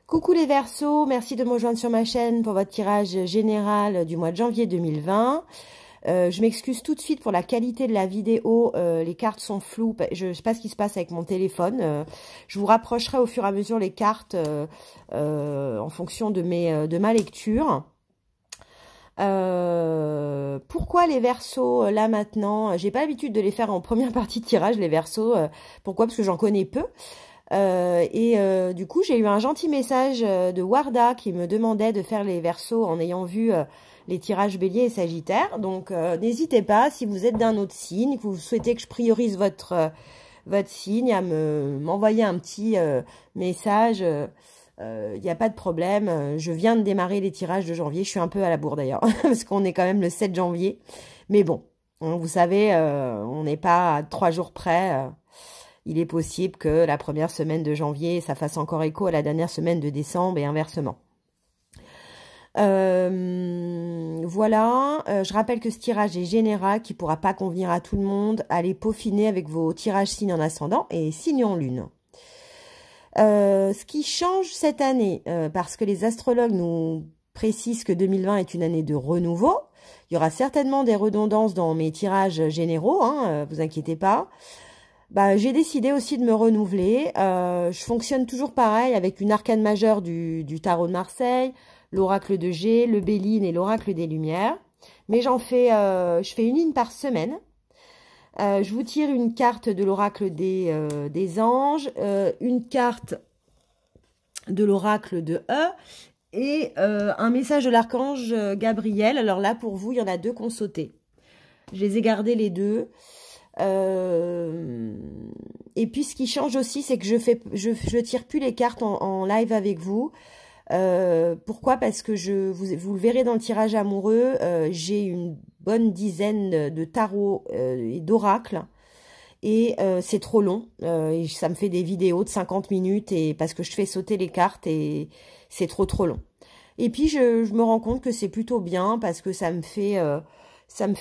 Coucou les Verseaux, merci de me rejoindre sur ma chaîne pour votre tirage général du mois de janvier 2020. Je m'excuse tout de suite pour la qualité de la vidéo, les cartes sont floues, je ne sais pas ce qui se passe avec mon téléphone. Je vous rapprocherai au fur et à mesure les cartes en fonction de ma lecture. Pourquoi les Verseaux là maintenant? J'ai pas l'habitude de les faire en première partie de tirage les Verseaux. Pourquoi? Parce que j'en connais peu. Du coup, j'ai eu un gentil message de Warda qui me demandait de faire les Verseaux en ayant vu les tirages Bélier et Sagittaire. Donc, n'hésitez pas, si vous êtes d'un autre signe, que vous souhaitez que je priorise votre signe, à m'envoyer un petit message. Il n'y a pas de problème. Je viens de démarrer les tirages de janvier. Je suis un peu à la bourre d'ailleurs, parce qu'on est quand même le 7 janvier. Mais bon, vous savez, on n'est pas à 3 jours près. Il est possible que la première semaine de janvier, ça fasse encore écho à la dernière semaine de décembre et inversement. Voilà, je rappelle que ce tirage est général, qui ne pourra pas convenir à tout le monde. Allez peaufiner avec vos tirages signes en ascendant et signes en lune. Ce qui change cette année, parce que les astrologues nous précisent que 2020 est une année de renouveau. Il y aura certainement des redondances dans mes tirages généraux, hein, vous inquiétez pas. J'ai décidé aussi de me renouveler. Je fonctionne toujours pareil avec une arcane majeure du tarot de Marseille, l'oracle de G, le Béline et l'oracle des Lumières. Mais je fais une ligne par semaine. Je vous tire une carte de l'oracle des anges, une carte de l'oracle de E et un message de l'archange Gabriel. Alors là, pour vous, il y en a deux qu'on sautait. Je les ai gardés les deux. Et puis ce qui change aussi, c'est que je tire plus les cartes en live avec vous. Pourquoi? Parce que vous le verrez dans le tirage amoureux, j'ai une bonne dizaine de tarots et d'oracles. Et c'est trop long. Et ça me fait des vidéos de 50 minutes parce que je fais sauter les cartes et c'est trop long. Et puis je me rends compte que c'est plutôt bien parce que ça me fait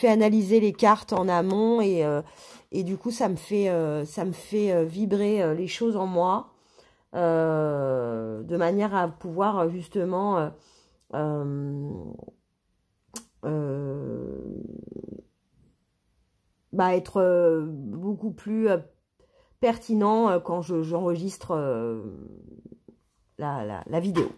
analyser les cartes en amont et du coup ça me fait vibrer les choses en moi de manière à pouvoir justement être beaucoup plus pertinent quand j'enregistre la vidéo.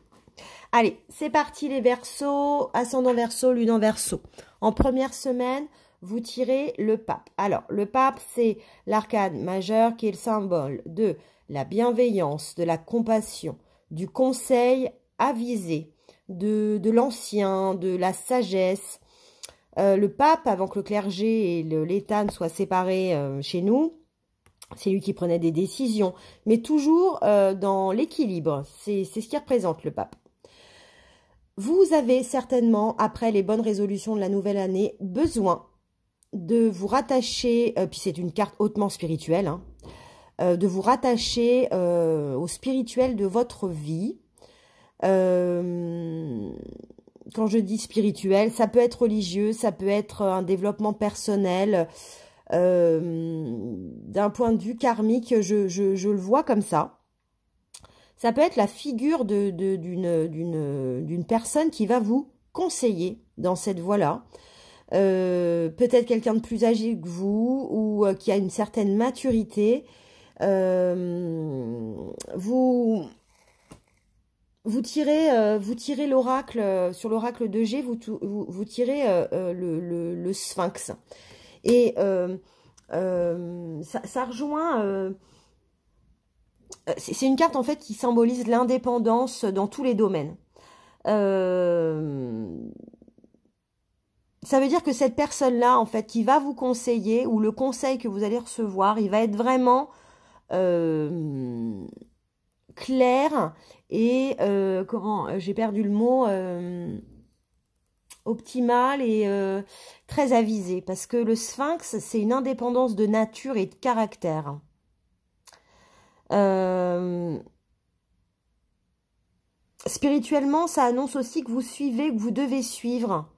Allez, c'est parti les Verseaux, ascendant Verseau, lune en Verseau. En première semaine, vous tirez le pape. Alors, le pape, c'est l'arcane majeur qui est le symbole de la bienveillance, de la compassion, du conseil avisé, de l'ancien, de la sagesse. Le pape, avant que le clergé et l'État ne soient séparés chez nous, c'est lui qui prenait des décisions, mais toujours dans l'équilibre. C'est ce qui représente le pape. Vous avez certainement, après les bonnes résolutions de la nouvelle année, besoin de vous rattacher, puis c'est une carte hautement spirituelle, hein, de vous rattacher au spirituel de votre vie. Quand je dis spirituel, ça peut être religieux, ça peut être un développement personnel. D'un point de vue karmique, je le vois comme ça. Ça peut être la figure d'une personne qui va vous conseiller dans cette voie-là. Peut-être quelqu'un de plus âgé que vous ou qui a une certaine maturité. Vous tirez l'oracle, sur l'oracle de G, vous tirez le sphinx. Et ça rejoint... c'est une carte en fait qui symbolise l'indépendance dans tous les domaines. Ça veut dire que cette personne-là, en fait, qui va vous conseiller, ou le conseil que vous allez recevoir, il va être vraiment clair et, j'ai perdu le mot, optimal et très avisé. Parce que le sphinx, c'est une indépendance de nature et de caractère. Spirituellement, ça annonce aussi que vous suivez, que vous devez suivre,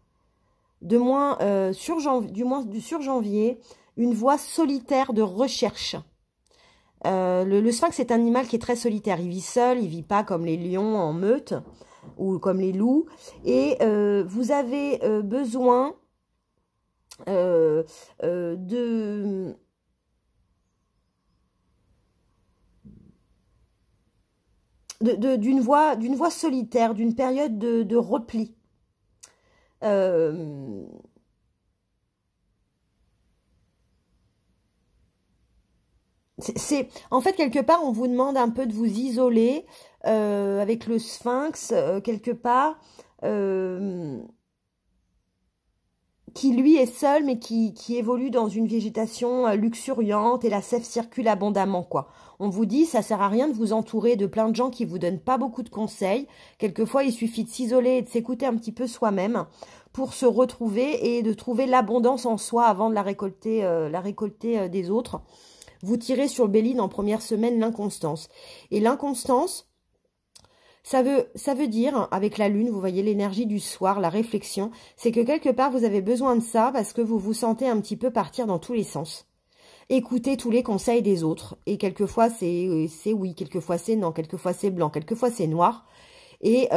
du moins sur janvier, une voie solitaire de recherche. Le sphinx est un animal qui est très solitaire. Il vit seul, il vit pas comme les lions en meute ou comme les loups. Et vous avez besoin de... d'une voie solitaire, d'une période de repli. Euh, en fait, quelque part, on vous demande un peu de vous isoler avec le sphinx, quelque part, euh, qui lui est seul, mais qui évolue dans une végétation luxuriante et la sève circule abondamment, quoi. On vous dit, ça sert à rien de vous entourer de plein de gens qui vous donnent pas beaucoup de conseils. Quelquefois, il suffit de s'isoler et de s'écouter un petit peu soi-même pour se retrouver et de trouver l'abondance en soi avant de la récolter des autres. Vous tirez sur le Béline en première semaine l'inconstance. Et l'inconstance, ça veut dire, avec la lune, vous voyez l'énergie du soir, la réflexion, c'est que quelque part, vous avez besoin de ça parce que vous vous sentez un petit peu partir dans tous les sens. Écoutez tous les conseils des autres. Et quelquefois, c'est oui, quelquefois c'est non, quelquefois c'est blanc, quelquefois c'est noir. Et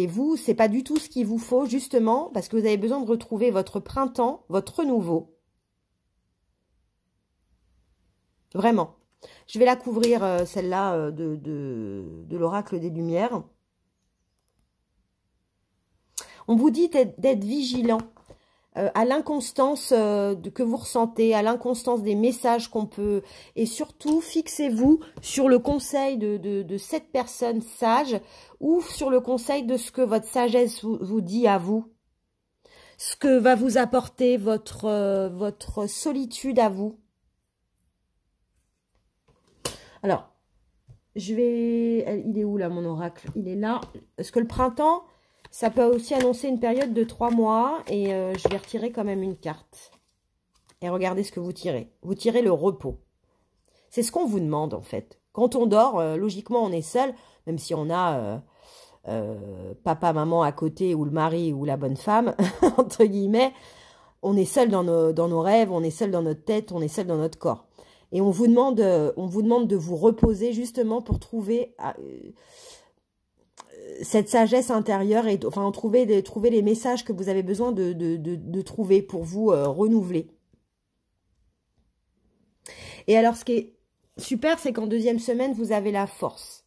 vous, c'est pas du tout ce qu'il vous faut, justement, parce que vous avez besoin de retrouver votre printemps, votre renouveau. Vraiment. Je vais la couvrir, celle-là, de l'oracle des Lumières. On vous dit d'être vigilant à l'inconstance que vous ressentez, à l'inconstance des messages qu'on peut... Et surtout, fixez-vous sur le conseil de cette personne sage ou sur le conseil de ce que votre sagesse vous dit à vous. Ce que va vous apporter votre solitude à vous. Alors, il est où là mon oracle? Il est là. Parce que le printemps, ça peut aussi annoncer une période de 3 mois. Et je vais retirer quand même une carte. Et regardez ce que vous tirez. Vous tirez le repos. C'est ce qu'on vous demande en fait. Quand on dort, logiquement on est seul. Même si on a papa, maman à côté ou le mari ou la bonne femme, entre guillemets. On est seul dans nos rêves, on est seul dans notre tête, on est seul dans notre corps. Et on vous demande de vous reposer justement pour trouver cette sagesse intérieure et enfin trouver les messages que vous avez besoin de trouver pour vous renouveler. Et alors, ce qui est super, c'est qu'en deuxième semaine, vous avez la force.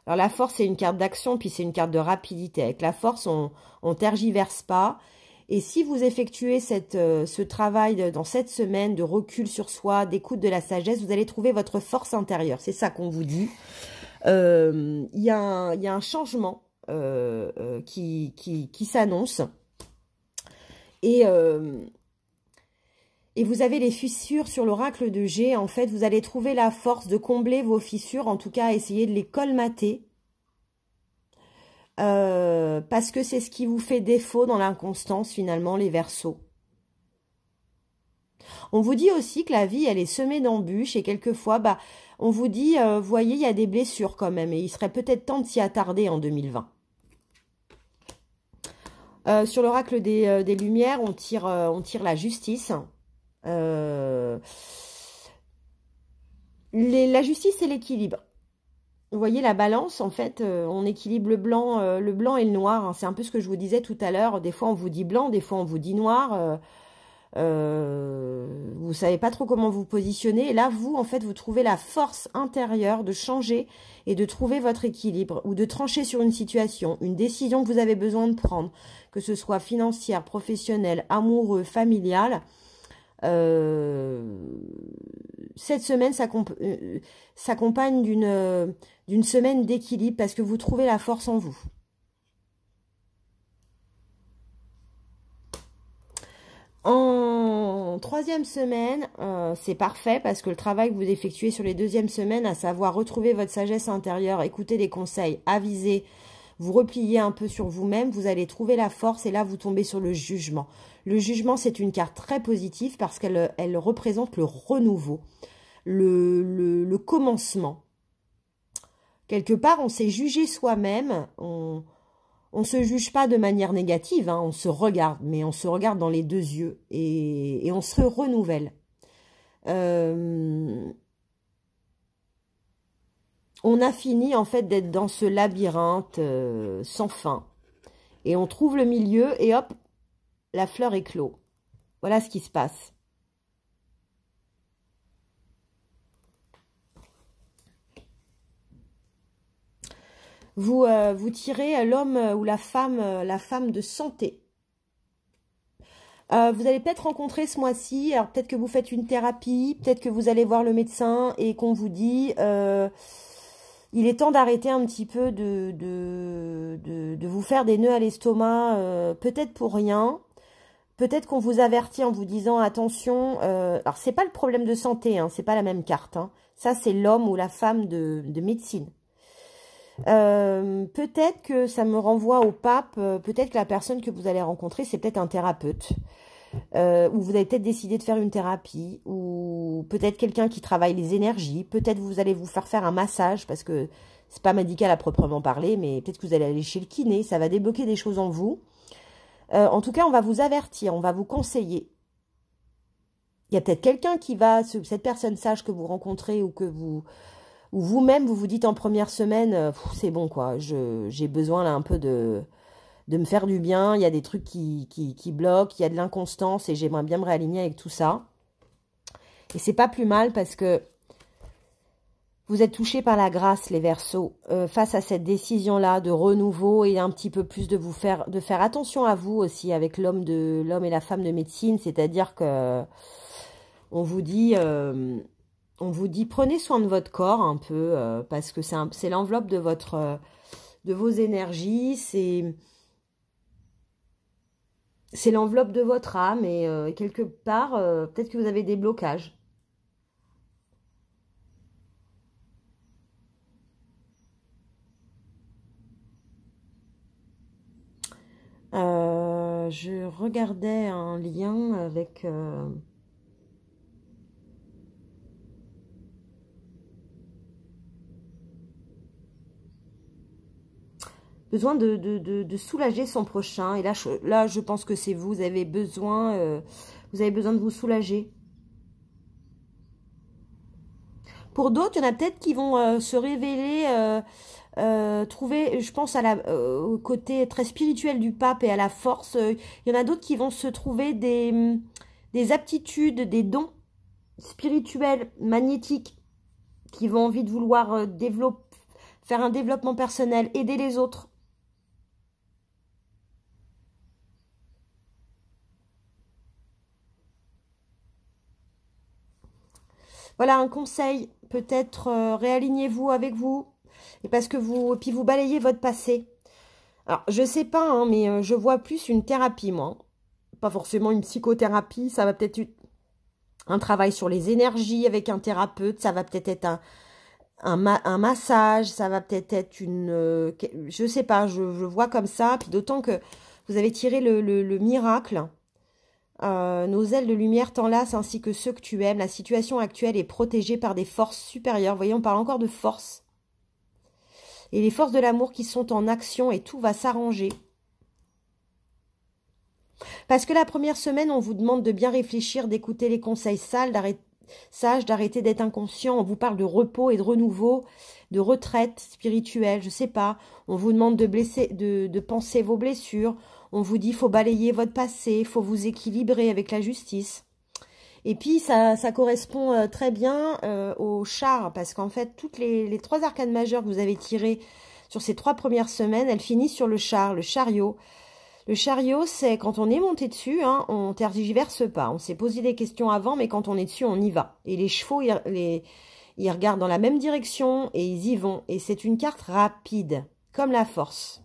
Alors, la force, c'est une carte d'action, puis c'est une carte de rapidité. Avec la force, on tergiverse pas. Et si vous effectuez ce travail dans cette semaine de recul sur soi, d'écoute de la sagesse, vous allez trouver votre force intérieure. C'est ça qu'on vous dit. Il y a un changement qui s'annonce. Et vous avez les fissures sur l'oracle de G. En fait, vous allez trouver la force de combler vos fissures. En tout cas, essayer de les colmater. Parce que c'est ce qui vous fait défaut dans l'inconstance, finalement, les Verseaux. On vous dit aussi que la vie, elle est semée d'embûches et quelquefois, on vous dit, voyez, il y a des blessures quand même et il serait peut-être temps de s'y attarder en 2020. Sur l'oracle des Lumières, on tire la justice. La justice et l'équilibre. Vous voyez la balance, en fait, on équilibre le blanc et le noir. Hein. C'est un peu ce que je vous disais tout à l'heure. Des fois, on vous dit blanc, des fois, on vous dit noir. Vous savez pas trop comment vous positionner. Et là, vous, en fait, vous trouvez la force intérieure de changer et de trouver votre équilibre ou de trancher sur une situation, une décision que vous avez besoin de prendre, que ce soit financière, professionnelle, amoureux, familiale. Cette semaine s'accompagne d'une semaine d'équilibre parce que vous trouvez la force en vous. En troisième semaine, c'est parfait parce que le travail que vous effectuez sur les deuxièmes semaines, à savoir retrouver votre sagesse intérieure, écouter des conseils, aviser, vous repliez un peu sur vous-même, vous allez trouver la force et là, vous tombez sur le jugement. Le jugement, c'est une carte très positive parce qu'elle représente le renouveau, le commencement. Quelque part, on s'est jugé soi-même, on se juge pas de manière négative, hein, on se regarde, mais on se regarde dans les deux yeux et on se renouvelle. On a fini en fait d'être dans ce labyrinthe sans fin. Et on trouve le milieu et hop, la fleur éclot. Voilà ce qui se passe. Vous tirez l'homme ou la femme de santé. Vous allez peut-être rencontrer ce mois-ci, alors peut-être que vous faites une thérapie, peut-être que vous allez voir le médecin et qu'on vous dit il est temps d'arrêter un petit peu de vous faire des nœuds à l'estomac, peut-être pour rien. Peut-être qu'on vous avertit en vous disant attention, alors c'est pas le problème de santé, hein, c'est pas la même carte, hein. Ça c'est l'homme ou la femme de médecine. Peut-être que ça me renvoie au pape, peut-être que la personne que vous allez rencontrer, c'est peut-être un thérapeute, ou vous avez peut-être décidé de faire une thérapie, ou peut-être quelqu'un qui travaille les énergies, peut-être vous allez vous faire un massage, parce que c'est pas médical à proprement parler, mais peut-être que vous allez aller chez le kiné, ça va débloquer des choses en vous. En tout cas, on va vous avertir, on va vous conseiller. Il y a peut-être quelqu'un qui va, cette personne sage que vous rencontrez ou que vous... Ou vous-même, vous vous dites en première semaine, c'est bon quoi, j'ai besoin là un peu de me faire du bien, il y a des trucs qui bloquent, il y a de l'inconstance et j'aimerais bien me réaligner avec tout ça. Et c'est pas plus mal parce que vous êtes touchés par la grâce, les Verseaux, face à cette décision-là de renouveau et un petit peu plus de faire attention à vous aussi avec l'homme et la femme de médecine, c'est-à-dire que on vous dit prenez soin de votre corps un peu parce que c'est l'enveloppe de vos énergies, c'est l'enveloppe de votre âme et quelque part peut-être que vous avez des blocages. Je regardais un lien avec besoin de soulager son prochain. Et là, je pense que c'est vous. Vous avez besoin de vous soulager. Pour d'autres, il y en a peut-être qui vont se révéler, trouver, je pense au côté très spirituel du pape et à la force. Il y en a d'autres qui vont se trouver des aptitudes, des dons spirituels, magnétiques, qui vont envie de vouloir faire un développement personnel, aider les autres. Voilà un conseil, peut-être réalignez-vous avec vous, et parce que puis vous balayez votre passé. Alors, je sais pas, hein, mais je vois plus une thérapie, moi. Pas forcément une psychothérapie, ça va peut-être être un travail sur les énergies avec un thérapeute, ça va peut-être être un massage, ça va peut-être être je sais pas, je vois comme ça, puis d'autant que vous avez tiré le miracle. Nos ailes de lumière t'enlacent ainsi que ceux que tu aimes. La situation actuelle est protégée par des forces supérieures. Vous voyez, on parle encore de force. Et les forces de l'amour qui sont en action et tout va s'arranger. Parce que la première semaine, on vous demande de bien réfléchir, d'écouter les conseils sages, d'arrêter d'être inconscient. On vous parle de repos et de renouveau, de retraite spirituelle, je sais pas. On vous demande de penser vos blessures. On vous dit, faut balayer votre passé, faut vous équilibrer avec la justice. Et puis, ça correspond très bien au char, parce qu'en fait, toutes les 3 arcanes majeures que vous avez tirées sur ces 3 premières semaines, elles finissent sur le chariot. Le chariot, c'est quand on est monté dessus, hein, on tergiverse pas. On s'est posé des questions avant, mais quand on est dessus, on y va. Et les chevaux, ils regardent dans la même direction et ils y vont. Et c'est une carte rapide, comme la force.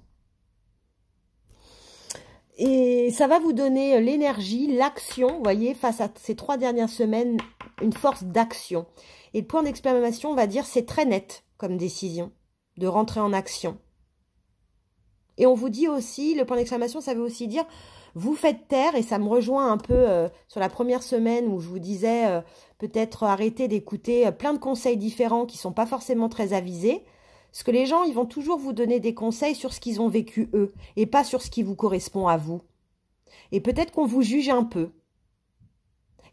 Et ça va vous donner l'énergie, l'action, vous voyez, face à ces 3 dernières semaines, une force d'action. Et le point d'exclamation va dire, c'est très net comme décision, de rentrer en action. Et on vous dit aussi, le point d'exclamation, ça veut aussi dire, vous faites taire, et ça me rejoint un peu sur la première semaine où je vous disais, peut-être arrêter d'écouter plein de conseils différents qui ne sont pas forcément très avisés. Parce que les gens, ils vont toujours vous donner des conseils sur ce qu'ils ont vécu eux, et pas sur ce qui vous correspond à vous. Et peut-être qu'on vous juge un peu.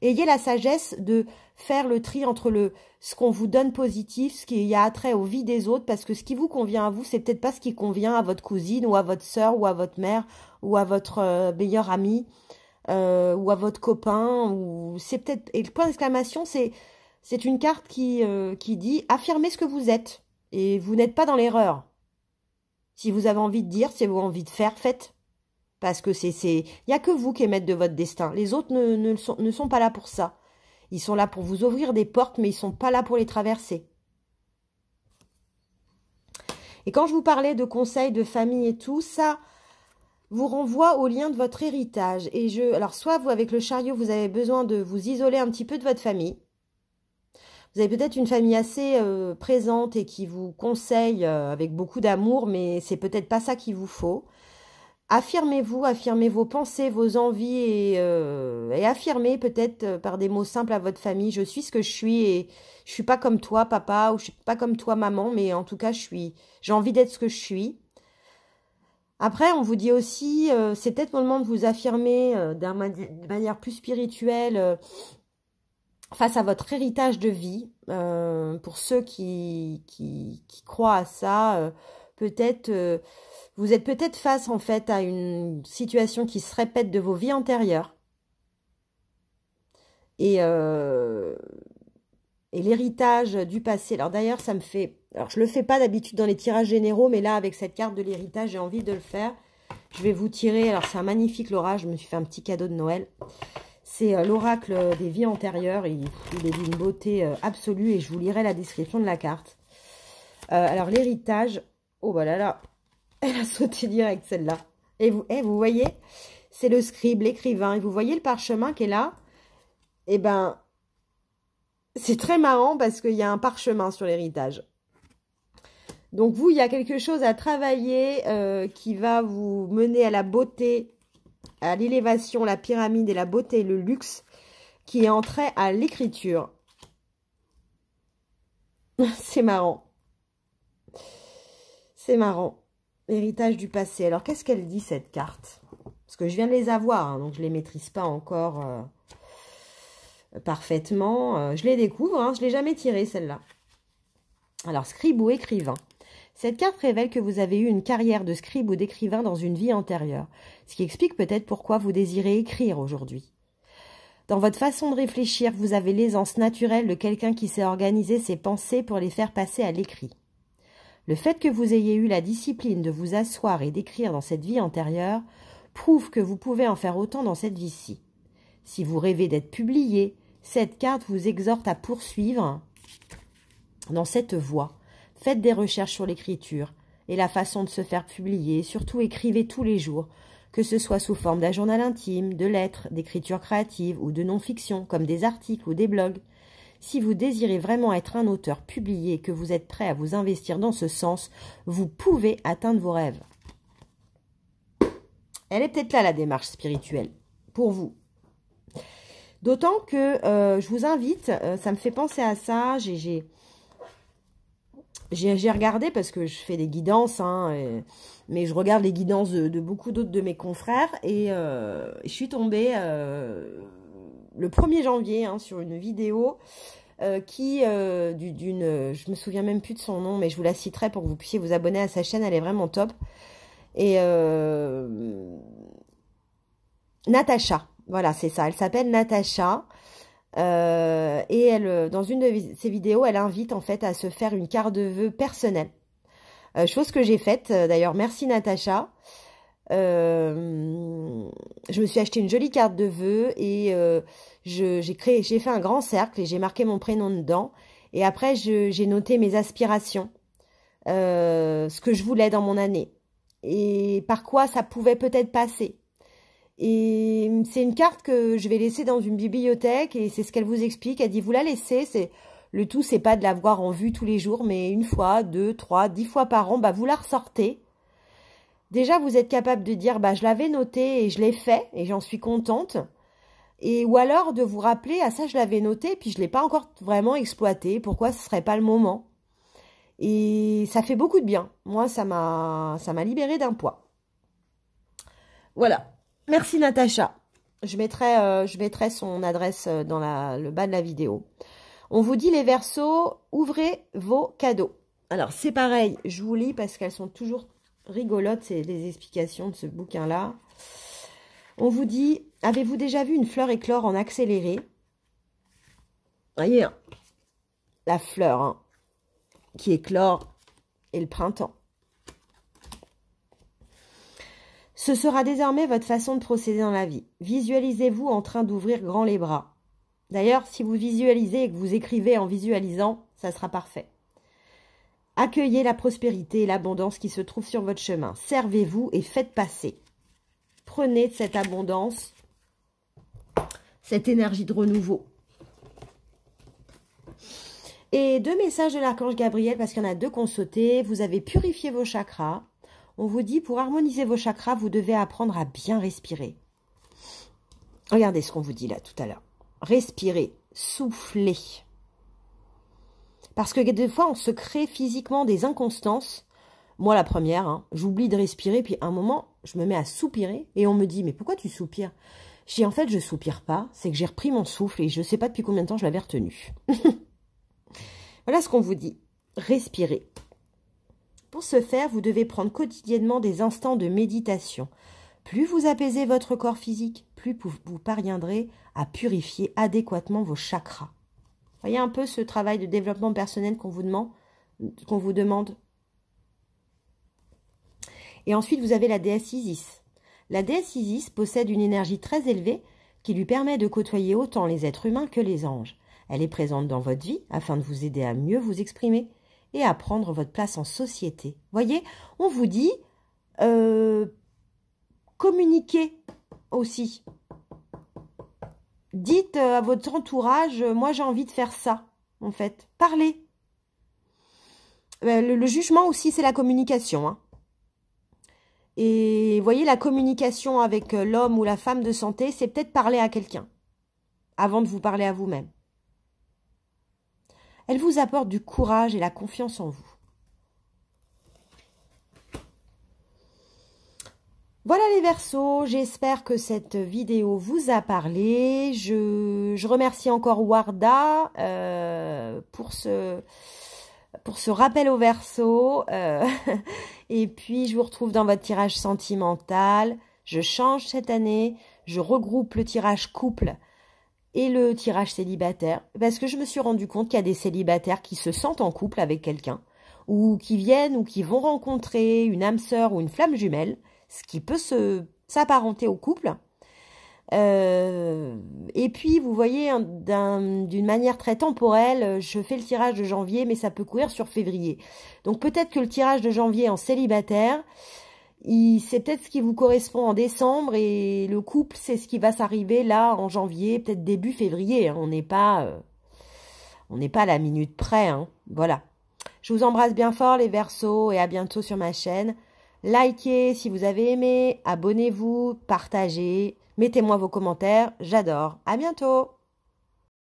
Ayez la sagesse de faire le tri entre ce qu'on vous donne positif, ce qui a attrait aux vies des autres, parce que ce qui vous convient à vous, c'est peut-être pas ce qui convient à votre cousine, ou à votre sœur, ou à votre mère, ou à votre meilleur ami, ou à votre copain, ou c'est peut-être... Et le point d'exclamation, c'est une carte qui dit « Affirmez ce que vous êtes, et vous n'êtes pas dans l'erreur. Si vous avez envie de dire, si vous avez envie de faire, faites. » Parce que il n'y a que vous qui êtes maître de votre destin. Les autres ne sont pas là pour ça. Ils sont là pour vous ouvrir des portes, mais ils ne sont pas là pour les traverser. Et quand je vous parlais de conseils, de famille et tout, ça vous renvoie au lien de votre héritage. Alors, soit vous, avec le chariot, vous avez besoin de vous isoler un petit peu de votre famille. Vous avez peut-être une famille assez présente et qui vous conseille avec beaucoup d'amour, mais c'est peut-être pas ça qu'il vous faut. Affirmez-vous, affirmez vos pensées, vos envies et affirmez peut-être par des mots simples à votre famille, je suis ce que je suis et je suis pas comme toi papa ou je suis pas comme toi maman, mais en tout cas j'ai envie d'être ce que je suis. Après, on vous dit aussi, c'est peut-être le moment de vous affirmer de manière plus spirituelle face à votre héritage de vie. Pour ceux qui croient à ça, peut-être... vous êtes peut-être face, en fait, à une situation qui se répète de vos vies antérieures. Et l'héritage du passé. Alors, d'ailleurs, ça me fait... Alors, je ne le fais pas d'habitude dans les tirages généraux, mais là, avec cette carte de l'héritage, j'ai envie de le faire. Je vais vous tirer... Alors, c'est un magnifique Laura. Je me suis fait un petit cadeau de Noël. C'est l'oracle des vies antérieures. Il est d'une beauté absolue et je vous lirai la description de la carte. Alors, l'héritage... Oh, bah là là. Elle a sauté direct, celle-là. Et vous voyez, c'est le scribe, l'écrivain. Et vous voyez le parchemin qui est là. Eh ben, c'est très marrant parce qu'il y a un parchemin sur l'héritage. Donc, vous, il y a quelque chose à travailler qui va vous mener à la beauté, à l'élévation, la pyramide et la beauté et le luxe, qui est en trait à l'écriture. C'est marrant. C'est marrant. Héritage du passé. Alors, qu'est-ce qu'elle dit, cette carte? Parce que je viens de les avoir, hein, donc je ne les maîtrise pas encore parfaitement. Je les découvre, hein, je ne l'ai jamais tirée, celle-là. Alors, scribe ou écrivain. Cette carte révèle que vous avez eu une carrière de scribe ou d'écrivain dans une vie antérieure, ce qui explique peut-être pourquoi vous désirez écrire aujourd'hui. Dans votre façon de réfléchir, vous avez l'aisance naturelle de quelqu'un qui sait organiser ses pensées pour les faire passer à l'écrit. Le fait que vous ayez eu la discipline de vous asseoir et d'écrire dans cette vie antérieure prouve que vous pouvez en faire autant dans cette vie-ci. Si vous rêvez d'être publié, cette carte vous exhorte à poursuivre dans cette voie. Faites des recherches sur l'écriture et la façon de se faire publier. Surtout, écrivez tous les jours, que ce soit sous forme d'un journal intime, de lettres, d'écriture créative ou de non-fiction, comme des articles ou des blogs. Si vous désirez vraiment être un auteur publié et que vous êtes prêt à vous investir dans ce sens, vous pouvez atteindre vos rêves. Elle est peut-être là, la démarche spirituelle, pour vous. D'autant que je vous invite, ça me fait penser à ça, j'ai regardé parce que je fais des guidances, hein, mais je regarde les guidances de beaucoup d'autres de mes confrères et je suis tombée le 1er janvier hein, sur une vidéo je me souviens même plus de son nom, mais je vous la citerai pour que vous puissiez vous abonner à sa chaîne, elle est vraiment top. Et Natacha, voilà, c'est ça, elle s'appelle Natacha. Et elle, dans une de ses vidéos, elle invite en fait à se faire une carte de vœux personnelle. Chose que j'ai faite, d'ailleurs, merci Natacha. Je me suis acheté une jolie carte de vœux et j'ai fait un grand cercle et j'ai marqué mon prénom dedans. Et après, j'ai noté mes aspirations, ce que je voulais dans mon année et par quoi ça pouvait peut-être passer. Et c'est une carte que je vais laisser dans une bibliothèque et c'est ce qu'elle vous explique. Elle dit, vous la laissez, le tout, c'est pas de la voir en vue tous les jours, mais 1 fois, 2, 3, 10 fois par an, bah, vous la ressortez. Déjà, vous êtes capable de dire, bah, je l'avais noté et je l'ai fait et j'en suis contente. Ou alors de vous rappeler, ah ça, je l'avais noté puis je l'ai pas encore vraiment exploité. Pourquoi ce serait pas le moment? Et ça fait beaucoup de bien. Moi, ça m'a libéré d'un poids. Voilà. Merci Natacha. Je mettrai son adresse dans le bas de la vidéo. On vous dit les Verseaux, ouvrez vos cadeaux. Alors, c'est pareil, je vous lis parce qu'elles sont toujours rigolotes, c'est les explications de ce bouquin-là. On vous dit, avez-vous déjà vu une fleur éclore en accéléré? Voyez, hein, la fleur hein, qui éclore et le printemps. Ce sera désormais votre façon de procéder dans la vie. Visualisez-vous en train d'ouvrir grand les bras. D'ailleurs, si vous visualisez et que vous écrivez en visualisant, ça sera parfait. Accueillez la prospérité et l'abondance qui se trouvent sur votre chemin. Servez-vous et faites passer. Prenez de cette abondance, cette énergie de renouveau. Et 2 messages de l'archange Gabriel, parce qu'il y en a 2 qu'on sautait. Vous avez purifié vos chakras. On vous dit, pour harmoniser vos chakras, vous devez apprendre à bien respirer. Regardez ce qu'on vous dit là tout à l'heure. Respirez, soufflez. Parce que des fois, on se crée physiquement des inconstances. Moi, la première, hein, j'oublie de respirer, puis à un moment, je me mets à soupirer, et on me dit, mais pourquoi tu soupires? Je dis, en fait, je soupire pas, c'est que j'ai repris mon souffle, et je ne sais pas depuis combien de temps je l'avais retenu. Voilà ce qu'on vous dit. Respirez. Pour ce faire, vous devez prendre quotidiennement des instants de méditation. Plus vous apaisez votre corps physique, plus vous parviendrez à purifier adéquatement vos chakras. Voyez un peu ce travail de développement personnel qu'on vous demande. Et ensuite, vous avez la déesse Isis. La déesse Isis possède une énergie très élevée qui lui permet de côtoyer autant les êtres humains que les anges. Elle est présente dans votre vie afin de vous aider à mieux vous exprimer et à prendre votre place en société. Voyez, on vous dit communiquez aussi. Dites à votre entourage, moi j'ai envie de faire ça, en fait. Parlez. Le jugement aussi, c'est la communication. Hein. Et voyez, la communication avec l'homme ou la femme de santé, c'est peut-être parler à quelqu'un avant de vous parler à vous-même. Elle vous apporte du courage et la confiance en vous. Voilà les Verseaux, j'espère que cette vidéo vous a parlé. Je remercie encore Warda pour ce rappel aux Verseaux. Et puis je vous retrouve dans votre tirage sentimental. Je change cette année, je regroupe le tirage couple et le tirage célibataire. Parce que je me suis rendu compte qu'il y a des célibataires qui se sentent en couple avec quelqu'un. Ou qui viennent ou qui vont rencontrer une âme sœur ou une flamme jumelle. Ce qui peut s'apparenter au couple. Et puis, vous voyez, d'une manière très temporelle, je fais le tirage de janvier, mais ça peut courir sur février. Donc, peut-être que le tirage de janvier en célibataire, c'est peut-être ce qui vous correspond en décembre, et le couple, c'est ce qui va s'arriver là en janvier, peut-être début février. Hein. On n'est pas à la minute près. Hein. Voilà. Je vous embrasse bien fort, les Verseaux, et à bientôt sur ma chaîne. Likez si vous avez aimé, abonnez-vous, partagez, mettez-moi vos commentaires, j'adore. À bientôt!